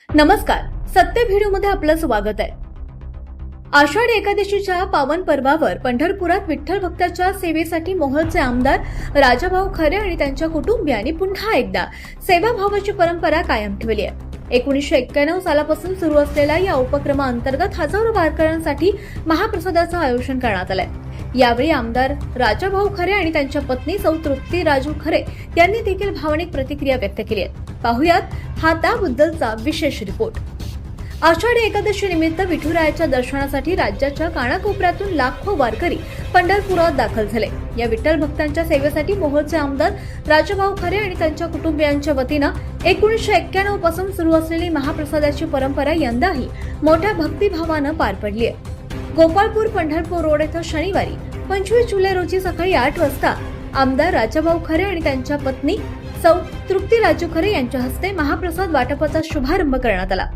नमस्कार, सत्य व्हिडिओमध्ये आपलं स्वागत आहे। आषाढी एकादशीच्या पावन पर्वावर पंढरपुरात विठ्ठल भक्ताच्या सेवेसाठी मोहोळचे आमदार राजाभाऊ खरे आणि त्यांच्या कुटुंबियांनी पुन्हा एकदा सेवाभावाची परंपरा कायम ठेवली आहे। 1991 सालापासून सुरू असलेल्या या उपक्रमाअंतर्गत हजारो वारकऱ्यांसाठी महाप्रसादाचं आयोजन करण्यात आलंय। यावेळी आमदार राजाभाऊ खरे आणि त्यांच्या पत्नी सौ तृप्ती राजू खरे यांनी देखील भावनिक प्रतिक्रिया व्यक्त केली आहे। पाहुयात हा त्याबद्दलचा विशेष रिपोर्ट। आषाढी एकादशी निमित्त विठुरायाच्या दर्शनासाठी राज्याच्या कानाकोपऱ्यातून लाखो वारकरी पंढरपुरात दाखल झाले। या विठ्ठल भक्तांच्या सेवेसाठी मोहोळचे आमदार राजाभाऊ खरे आणि त्यांच्या कुटुंबियांच्या वतीनं 1991 पासून सुरू असलेली महाप्रसादाची परंपरा यंदाही मोठ्या भक्तिभावानं पार पडली आहे। गोपाळपूर पंढरपूर रोड येथे शनिवारी 25 जुलै रोजी सकाळी 8 वाजता आमदार राजाभाऊ खरे आणि त्यांच्या पत्नी सौ तृप्ती राजू खरे यांच्या हस्ते महाप्रसाद वाटपाचा शुभारंभ करण्यात आला।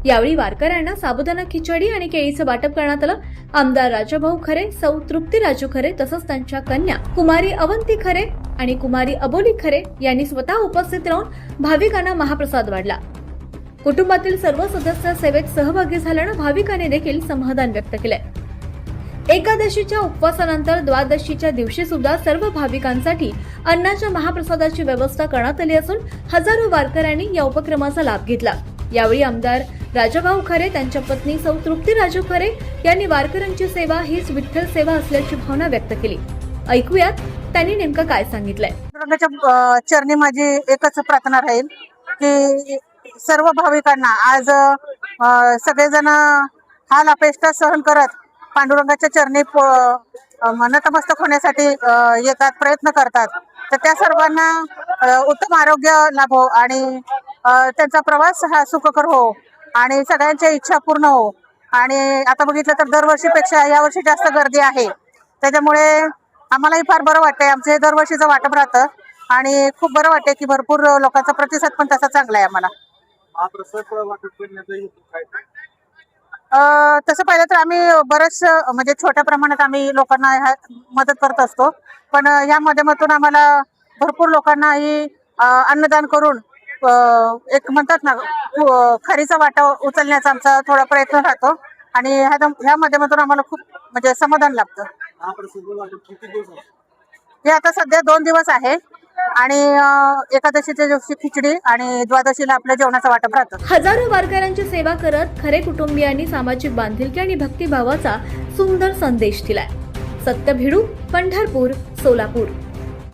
यावेळी वारकऱ्यांना साबुदाणा खिचडी आणि केळीचं वाटप करण्यात आलं। आमदार राजाभाऊ खरे, सौ तृप्ती राजू खरे तसंच त्यांच्या कन्या कुमारी अवंती खरे आणि कुमारी अबोली खरे यांनी स्वतः उपस्थित राहून भाविकांना महाप्रसाद वाढला। कुटुंबातील सर्व सदस्य सेवेत सहभागी झाल्यानं भाविकांनी देखील समाधान व्यक्त केलंय। एकादशीच्या उपवासानंतर द्वादशीच्या दिवशी सुद्धा सर्व भाविकांसाठी अन्नाच्या महाप्रसादाची व्यवस्था करण्यात आली असून हजारो वारकऱ्यांनी या उपक्रमाचा लाभ घेतला। यावेळी आमदार राजाभाऊ खरे, त्यांच्या पत्नी सौ तृप्ती राजू खरे यांनी वारकऱ्यांची सेवा हीच विठ्ठल सेवा असल्याची भावना व्यक्त केली। ऐकूयात त्यांनी नेमकं काय सांगितलंय। पांडुरंगाच्या चरणी माझी एकच प्रार्थना राहील की सर्व भाविकांना आज सगळेजण हाल अपेष्टा सहन करत पांडुरंगाच्या चरणी नतमस्तक होण्यासाठी येतात, प्रयत्न करतात। तर त्या सर्वांना उत्तम आरोग्य लाभो आणि त्यांचा प्रवास हा सुखकर हो आणि सगळ्यांच्या इच्छा पूर्ण हो। आणि आता बघितलं तर दरवर्षीपेक्षा यावर्षी जास्त गर्दी आहे, त्याच्यामुळे आम्हालाही फार बरं वाटतंय। आमचं हे दरवर्षीचं वाटप राहतं आणि खूप बरं वाटतंय की भरपूर लोकांचा प्रतिसाद पण तसा चांगला आहे आम्हाला। तसं पाहिलं तर आम्ही बरेच म्हणजे छोट्या प्रमाणात आम्ही लोकांना मदत करत असतो, पण या माध्यमातून आम्हाला भरपूर लोकांना ही अन्नदान करून एक म्हणतात ना खरीचा वाटा उचलण्याचा आमचा थोडा प्रयत्न राहतो आणि ह्या माध्यमातून आम्हाला खूप म्हणजे समाधान लाभतं। हे आता सध्या 2 दिवस आहे आणि एकादशीच्या दिवशी खिचडी आणि द्वादशीला आपल्या जेवणाचा वाटप राहतं। हजारो वारकऱ्यांची सेवा करत खरे कुटुंबियांनी सामाजिक बांधिलकी आणि भक्तिभावाचा सुंदर संदेश दिलाय। सत्य भिडू, पंढरपूर, सोलापूर।